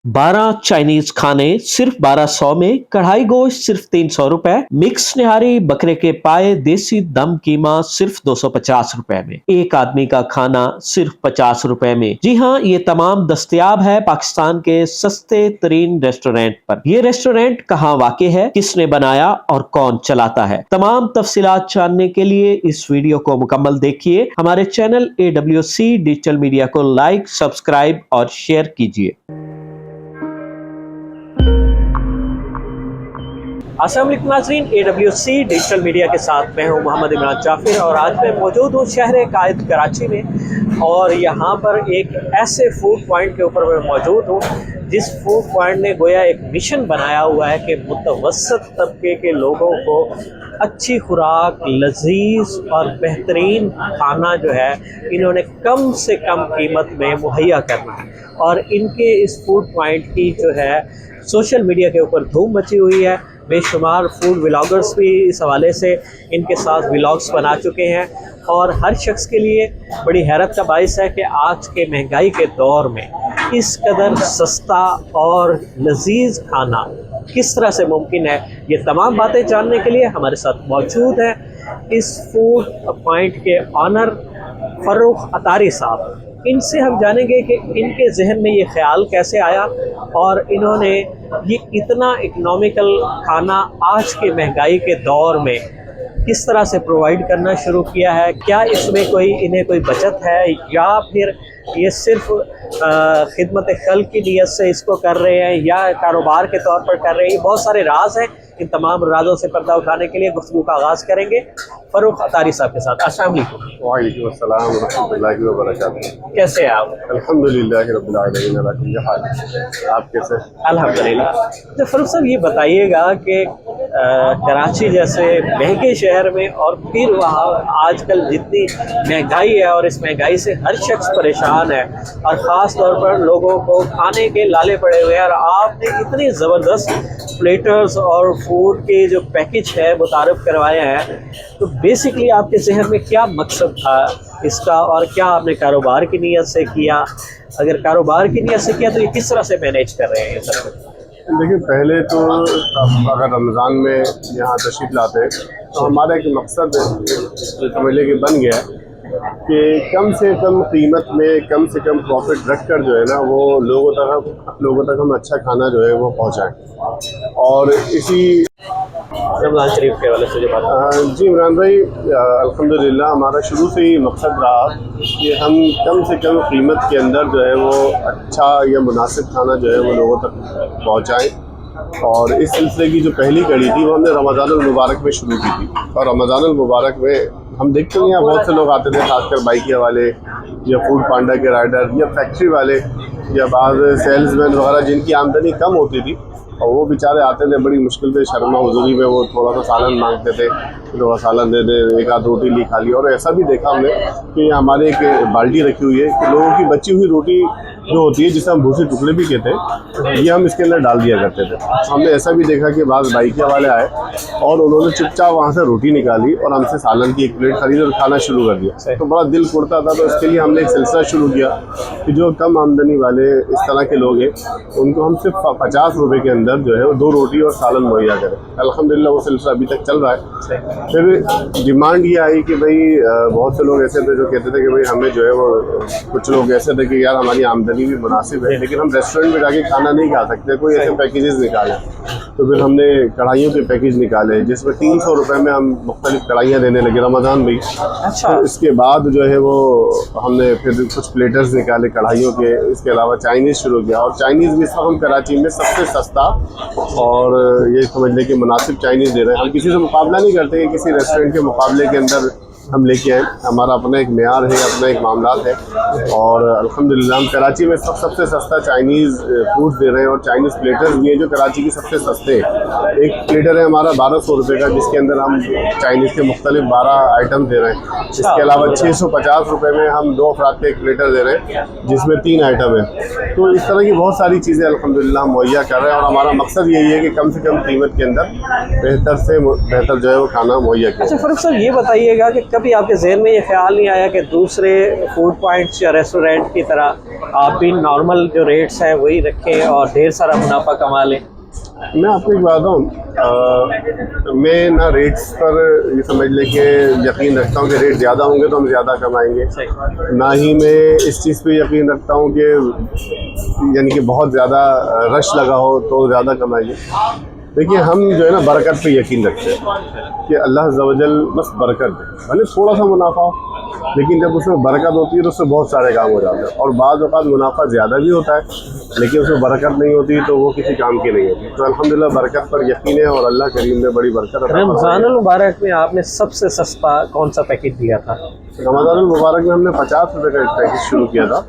12 Chinese खाने सिर्फ 1200 में, कढ़ाई गोश्त सिर्फ 300 रुपए, मिक्स निहारी बकरे के पाए देसी दम कीमा सिर्फ 250 रुपए में, एक आदमी का खाना सिर्फ 50 रुपए में। जी हाँ, ये तमाम दस्तयाब है पाकिस्तान के सस्ते तरीन रेस्टोरेंट पर। ये रेस्टोरेंट कहाँ वाक़ है, किसने बनाया और कौन चलाता है, तमाम तफसीलात जानने के लिए इस वीडियो को मुकम्मल देखिए। हमारे चैनल AWC डिजिटल मीडिया को लाइक, सब्सक्राइब और शेयर कीजिए। अस्सलाम वालेकुम नाज़रीन, AWC डिजिटल मीडिया के साथ मैं हूं मोहम्मद इमरान जाफिर और आज मैं मौजूद हूं शहर कायद कराची में। और यहां पर एक ऐसे फूड पॉइंट के ऊपर मैं मौजूद हूं जिस फूड पॉइंट ने गोया एक मिशन बनाया हुआ है कि मुतवस्सत तबके के लोगों को अच्छी खुराक, लजीज और बेहतरीन खाना जो है इन्होंने कम से कम कीमत में मुहैया करना है। और इनके इस फूड पॉइंट की जो है सोशल मीडिया के ऊपर धूम मची हुई है। बेशुमार फूड व्लॉगर्स भी इस हवाले से इनके साथ व्लॉग्स बना चुके हैं और हर शख्स के लिए बड़ी हैरत का बाइस है कि आज के महंगाई के दौर में इस कदर सस्ता और लजीज खाना किस तरह से मुमकिन है। ये तमाम बातें जानने के लिए हमारे साथ मौजूद है इस फूड पॉइंट के ऑनर फ़र्रुख अतारी साहब। इनसे हम जानेंगे कि इनके जहन में ये ख्याल कैसे आया और इन्होंने ये इतना इकनॉमिकल खाना आज के महंगाई के दौर में किस तरह से प्रोवाइड करना शुरू किया है। क्या इसमें इन्हें कोई बचत है या फिर ये सिर्फ खिदमत खल्क की नीयत से इसको कर रहे हैं या कारोबार के तौर पर कर रहे हैं। ये बहुत सारे राज हैं। इन तमाम राजों से पर्दा उठाने के लिए गुफ्तगू का आगाज़ करेंगे फ़र्रुख अतारी साहब के साथ। अस्सलाम वालेकुम। वालेकुम अस्सलाम व रहमतुल्लाहि व बरकातुहू। कैसे हैं आप? अल्हम्दुलिल्लाह रब्बिल आलमीन, अला कुल्ली हाल। आप कैसे? अल्हम्दुलिल्लाह। तो फ़र्रुख साहब ये बताइएगा कि कराची जैसे महंगे शहर में और फिर वहाँ आजकल जितनी महंगाई है और इस महंगाई से हर शख्स परेशान है और ख़ास तौर पर लोगों को खाने के लाले पड़े हुए हैं और आपने इतनी ज़बरदस्त प्लेटर्स और फूड के जो पैकेज है मुतारफ़ करवाए हैं, तो बेसिकली आपके जहन में क्या मकसद था इसका और क्या आपने कारोबार की नीयत से किया? अगर कारोबार की नीयत से किया तो ये किस तरह से मैनेज कर रहे हैं ये सब? देखिए, पहले तो अगर रमज़ान में यहाँ तशरीफ़ लाते तो हमारा एक मकसद समझ लें कि बन गया कि कम से कम कीमत में कम से कम प्रॉफिट रख कर जो है ना वो लोगों तक हम अच्छा खाना जो है वो पहुँचाएँ। और इसी रमज़ान शरीफ के वाले से जो बात। जी इमरान भाई, अल्हम्दुलिल्लाह हमारा शुरू से ही मकसद रहा कि हम कम से कम कीमत के अंदर जो है वो अच्छा या मुनासिब खाना जो है वो लोगों तक पहुंचाएं। और इस सिलसिले की जो पहली कड़ी थी वो हमने रमज़ानुल मुबारक में शुरू की थी। और रमज़ानुल मुबारक में हम देखते हैं यहाँ बहुत से लोग आते थे, खासकर बाइकिया वाले या फूड पांडा के राइडर या फैक्ट्री वाले या बाद सेल्समैन वगैरह जिनकी आमदनी कम होती थी और वो बेचारे आते थे बड़ी मुश्किल से शर्मा हुजूरी में, वो थोड़ा सा सालन मांगते थे, थोड़ा सालन दे दे, एक आध रोटी ली खा ली। और ऐसा भी देखा हमने कि हमारे एक बाल्टी रखी हुई है कि लोगों की बची हुई रोटी जो होती है जिसे हम भूसे टुकड़े भी कहते हैं, ये हम इसके अंदर डाल दिया करते थे। हमने ऐसा भी देखा कि बाद बाइकिया वाले आए और उन्होंने चुपचाप वहाँ से रोटी निकाली और हमसे सालन की एक प्लेट खरीद और खाना शुरू कर दिया। तो बड़ा दिल कुड़ता था। तो इसके लिए हमने एक सिलसिला शुरू किया कि जो कम आमदनी वाले इस तरह के लोग हैं उनको हम सिर्फ 50 रुपये के अंदर जो है वो 2 रोटी और सालन मुहैया करें। अल्हम्दुलिल्लाह वो सिलसिला अभी तक चल रहा है। फिर डिमांड ये आई कि भाई बहुत से लोग ऐसे थे जो कहते थे कि भाई हमें जो है वो, कुछ लोग ऐसे थे कि यार हमारी आमदनी भी मुनासिब है लेकिन हम रेस्टोरेंट में जाके खाना नहीं खा सकते, कोई ऐसे पैकेजेस निकाले। तो फिर हमने कढ़ाइयों के पैकेज निकाले जिसमें 300 रुपये में हम मुख्तलिफ कढ़ाइयाँ देने लगे रमज़ान में। अच्छा। तो इसके बाद जो है वो हमने फिर कुछ प्लेटर्स निकाले कढ़ाइयों के। इसके अलावा चाइनीज़ शुरू किया और चाइनीज़ भी इस वक्त हम कराची में सबसे सस्ता और ये समझ लें कि मुनासिब चाइनीज़ दे रहे हैं। हम किसी से मुकाबला नहीं करते कि किसी रेस्टोरेंट के मुकाबले के अंदर हम लेके आए। हमारा अपना एक मेयार है, अपना एक मामला है और अल्हम्दुलिल्लाह हम कराची में सबसे सस्ता चाइनीज़ फूड दे रहे हैं और चाइनीज़ प्लेटर्स भी हैं जो कराची की सबसे सस्ते हैं। एक प्लेटर है हमारा 1200 रुपये का जिसके अंदर हम चाइनीज़ के मुख्तलिफ 12 आइटम दे रहे हैं। इसके अलावा 650 रुपये में हम 2 अफराद का एक प्लेटर दे रहे हैं जिसमें 3 आइटम है। तो इस तरह की बहुत सारी चीज़ें अल्हम्दुलिल्लाह मुहैया कर रहे हैं और हमारा मकसद यही है कि कम से कम कीमत के अंदर बेहतर से बेहतर जो है वो खाना मुहैया किया। अच्छा फ़र्रुख साहब, ये बताइएगा कि कभी आपके जहन में ये ख्याल नहीं आया कि दूसरे फूड पॉइंट्स या रेस्टोरेंट की तरह आप भी नॉर्मल जो रेट्स हैं वही रखें और ढेर सारा मुनाफा कमा लें? मैं आपको एक बात बताऊँ, मैं ना रेट्स पर ये समझ ले कि यकीन रखता हूँ कि रेट ज़्यादा होंगे तो हम ज़्यादा कमाएंगे, ना ही मैं इस चीज़ पे यकीन रखता हूँ कि यानी कि बहुत ज़्यादा रश लगा हो तो ज़्यादा कमाएंगे। देखिए, हम जो है ना बरकत पे यकीन रखते हैं कि अल्लाह अज़्ज़ व जल बस बरकत दे, भले थोड़ा सा मुनाफा हो, लेकिन जब उसमें बरकत होती है तो उससे बहुत सारे काम हो जाते हैं। और बाज़ औक़ात मुनाफा ज़्यादा भी होता है, लेकिन उसमें बरकत नहीं होती तो वो किसी काम की नहीं होती। तो अल्हम्दुलिल्लाह बरकत पर यकीन है और अल्लाह करीम ने बड़ी बरकत अता फरमाई। रमज़ानुल मुबारक में आपने सबसे सस्ता कौन सा पैकेज दिया था? रमज़ानुल मुबारक में हमने 50 रुपये का एक पैकेज शुरू किया था,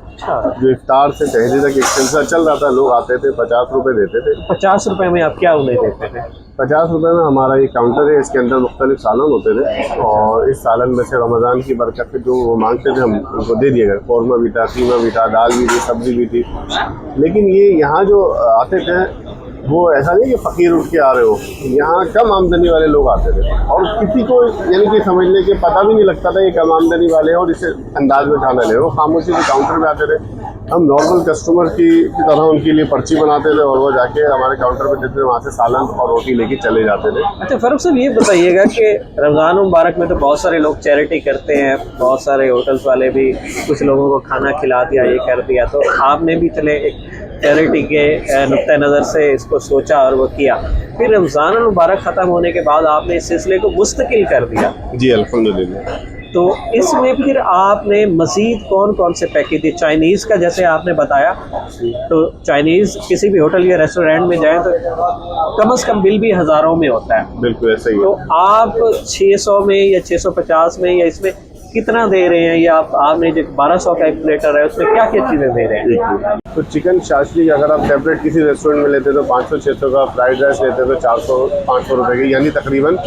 जो इफ्तार से तहरी तक एक सिलसिला चल रहा था। लोग आते थे, 50 रुपये देते थे। 50 रुपये में आप क्या उन्हें देते थे? 50 रुपये में हमारा ये काउंटर है, इसके अंदर मुख्तलिफ सालन होते थे और इस सालन में से रमज़ान की बरकत से जो वो मांगते थे हम उनको दे दिए गए। कौरमा भी था, कीमा भी था, दाल भी थी, सब्ज़ी भी थी। लेकिन ये यहाँ जो आते थे वो ऐसा नहीं कि फ़कीर उठ के आ रहे हो, यहाँ कम आमदनी वाले लोग आते थे और किसी को यानी कि समझ ले कि पता भी नहीं लगता था ये कम आमदनी वाले हैं और इसे अंदाज में खाना ले रहे हो। खामोशी से काउंटर पे आते थे, हम नॉर्मल कस्टमर की तरह उनके लिए पर्ची बनाते थे और वो जाके हमारे काउंटर पे देते थे, वहाँ से सालन और रोटी लेके चले जाते थे। अच्छा फारूक साहब, ये बताइएगा कि रमज़ान मुबारक में तो बहुत सारे लोग चैरिटी करते हैं, बहुत सारे होटल्स वाले भी कुछ लोगों को खाना खिला दिया, ये कर दिया, तो आपने भी चले एक चैरिटी के नुक्ता नज़र से इसको सोचा और वो किया। फिर रमज़ान मुबारक ख़त्म होने के बाद आपने इस सिलसिले को मुस्तकिल कर दिया। जी अल्हम्दुलिल्लाह। तो इसमें फिर आपने मज़ीद कौन कौन से पैकेज दिए? चाइनीज़ का जैसे आपने बताया, तो चाइनीज़ किसी भी होटल या रेस्टोरेंट में जाएं तो कम से कम बिल भी हज़ारों में होता है। बिल्कुल ऐसा ही है। तो आप 600 में या 650 में या इसमें कितना दे रहे हैं, या आपने जो 1200 का एक प्लेटर है उसमें क्या क्या चीज़ें दे रहे हैं? तो चिकन शाशली अगर आप सेपरेट किसी रेस्टोरेंट में लेते तो 500-600 का, फ्राइड राइस लेते तो 400-500 रुपये की, यानी तकरीबन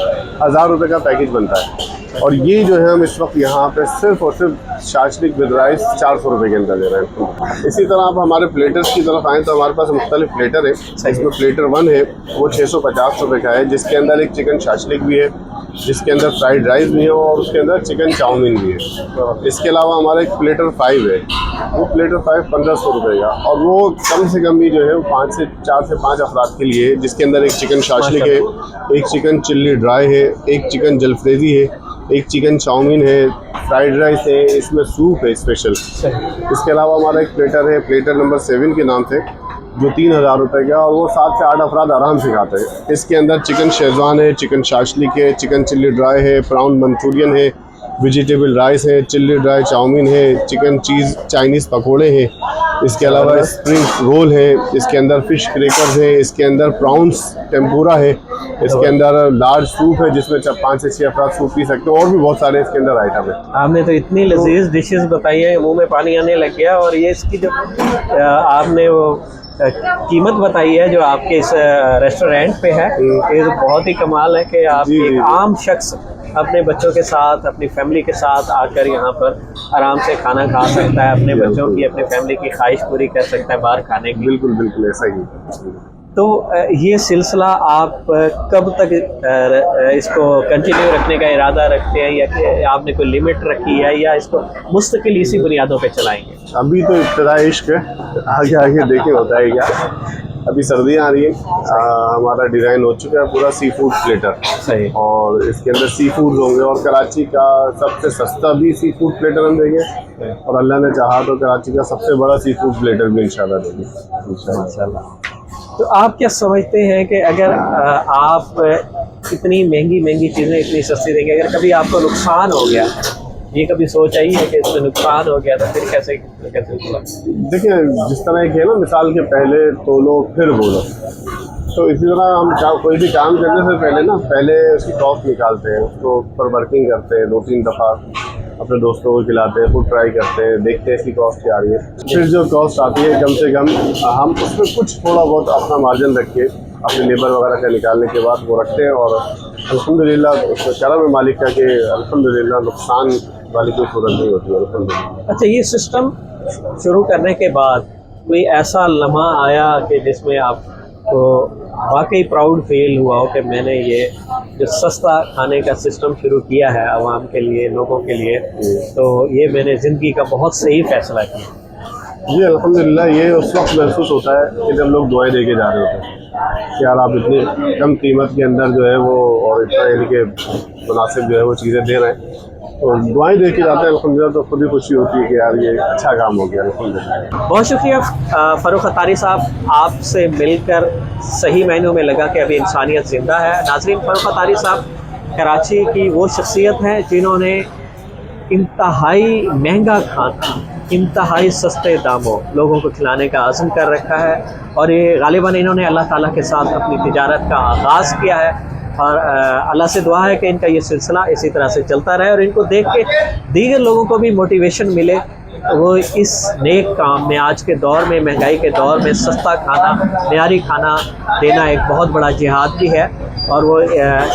1000 रुपये का पैकेज बनता है। और ये जो है हम इस वक्त यहाँ पे सिर्फ और सिर्फ शाशलिक विद राइस 400 रुपये के अंदर दे रहे हैं। इसी तरह आप हमारे प्लेटर्स की तरफ आएँ तो हमारे पास मुख्तलिफ प्लेटर है। इसमें प्लेटर 1 है, वो 650 रुपये का है, जिसके अंदर एक चिकन शाशलिक भी है, जिसके अंदर फ्राइड राइस भी है और उसके अंदर चिकन चाउमीन भी है। इसके अलावा हमारा एक प्लेटर 5 है, वो प्लेटर 5 1500 रुपये का, और वो कम से कम भी जो है वो 4 से 5 अफराद के लिए है, जिसके अंदर एक चिकन शाशलिक है, एक चिकन चिल्ली ड्राई है, एक चिकन जलफ्रेजी है, एक चिकन चाउमीन है, फ्राइड राइस है, इसमें सूप है स्पेशल। इसके अलावा हमारा एक प्लेटर है, प्लेटर नंबर 7 के नाम से, जो 3000 रुपये का, और वो 7 से 8 अफराद आराम से खाते हैं। इसके अंदर चिकन शेजवान है, चिकन शाशलिक है, चिकन चिल्ली ड्राई है, प्राउन मंचूरियन है, वेजिटेबल राइस है, चिल्ली ड्राई चाउमीन है, चिकन चीज़ चाइनीज़ पकोड़े हैं, इसके अलावा स्प्रिंग रोल है, इसके अंदर फ़िश क्रैकर्स है, इसके अंदर प्राउंस टेम्पुरा है, इसके अंदर लार्ज सूप है जिसमें 5 से 6 अफराद सूप पी सकते हो, और भी बहुत सारे इसके अंदर आइटम है। आपने तो इतनी लजीज डिशेस बताई है, मुंह में पानी आने लग गया। और ये इसकी जो आपने वो कीमत बताई है जो आपके इस रेस्टोरेंट पे है, ये तो बहुत ही कमाल है कि आप एक आम शख्स अपने बच्चों के साथ, अपनी फैमिली के साथ आकर यहाँ पर आराम से खाना खा सकता है, अपने बच्चों की, अपनी फैमिली की ख्वाहिश पूरी कर सकता है बाहर खाने की। बिल्कुल बिल्कुल ऐसा ही। तो ये सिलसिला आप कब तक इसको कंटिन्यू रखने का इरादा रखते हैं, या कि आपने कोई लिमिट रखी है, या इसको मुस्तकिल इसी बुनियादों पे चलाएंगे? अभी तो इब्तिदा इश्क है, आगे आगे देखें होता है क्या। अभी सर्दियाँ आ रही हैं, हमारा डिज़ाइन हो चुका है पूरा सी फूड प्लेटर, सही, और इसके अंदर सी फूड होंगे, और कराची का सबसे सस्ता भी सी फूड प्लेटर हम देंगे, और अल्लाह ने चाहा तो कराची का सबसे बड़ा सी फूड प्लेटर भी इंशाल्लाह देंगे इंशाल्लाह। तो आप क्या समझते हैं कि अगर आप इतनी महंगी चीज़ें इतनी सस्ती देंगे, अगर कभी आपको नुकसान हो गया, ये कभी सोच आई है कि इसमें नुकसान हो गया तो फिर कैसे बोला? देखिए, जिस तरह की है ना मिसाल के पहले तोलो फिर बोलो, तो इसी तरह हम कोई भी काम करने से पहले उसकी कॉस्ट निकालते हैं, उसको ऊपर वर्किंग करते हैं, 2-3 दफ़ा अपने दोस्तों को खिलाते हैं, खुद ट्राई करते हैं, देखते हैं इसकी कॉस्ट क्या आ रही है। फिर जो कॉस्ट आती है कम से कम हम उसमें कुछ थोड़ा बहुत अपना मार्जिन रख के अपने लेबर वगैरह का निकालने के बाद वो रखते हैं, और अल्हम्दुलिल्लाह करम है मालिक का कि अल्हम्दुलिल्लाह नुकसान वाली कोई सूरत नहीं होती है अल्हम्दुलिल्लाह। अच्छा, ये सिस्टम शुरू करने के बाद कोई ऐसा लम्हा आया कि जिसमें आपको वाकई प्राउड फील हुआ हो कि मैंने ये जो सस्ता खाने का सिस्टम शुरू किया है आवाम के लिए, लोगों के लिए, तो ये मैंने ज़िंदगी का बहुत सही फ़ैसला किया। जी अल्हम्दुलिल्लाह, ये उस वक्त महसूस होता है कि जब लोग दुआएं दे के जा रहे होते हैं कि यार आप इतने कम कीमत के अंदर जो है वो और इतना यानी कि मुनासिब जो है वो चीज़ें दे रहे हैं, तो दुआएं दे के जाते हैं अल्हम्दुलिल्लाह, तो खुद ही खुशी होती है कि यार ये अच्छा काम हो गया अल्हम्दुलिल्लाह। बहुत शुक्रिया फ़ारूक अतारी साहब, आपसे मिलकर सही मायनों में लगा कि अभी इंसानियत ज़िंदा है। नाज़रीन, फ़ारूक अतारी साहब कराची की वो शख्सियत हैं जिन्होंने इंतहाई महंगा खाना इंतहाई सस्ते दामों लोगों को खिलाने का अज़्म कर रखा है, और ये गालिबन इन्होंने अल्लाह ताला के साथ अपनी तिजारत का आगाज़ किया है, और अल्लाह से दुआ है कि इनका ये सिलसिला इसी तरह से चलता रहे और इनको देख के दीगर लोगों को भी मोटिवेशन मिले, वो इस नेक काम में, आज के दौर में, महंगाई के दौर में सस्ता खाना, मियारी खाना देना एक बहुत बड़ा जिहाद भी है, और वो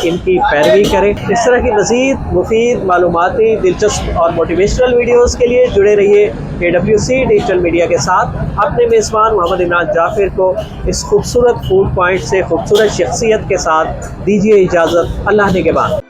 इनकी पैरवी करें। इस तरह की मज़ीद मुफीद, मालूमाती, दिलचस्प और मोटिवेशनल वीडियोज़ के लिए जुड़े रहिए AWC डिजिटल मीडिया के साथ। अपने मेज़बान मोहम्मद इमरान जाफ़िर को इस खूबसूरत फूड पॉइंट से खूबसूरत शख्सियत के साथ दीजिए इजाज़त। अल्लाह ने के बाद।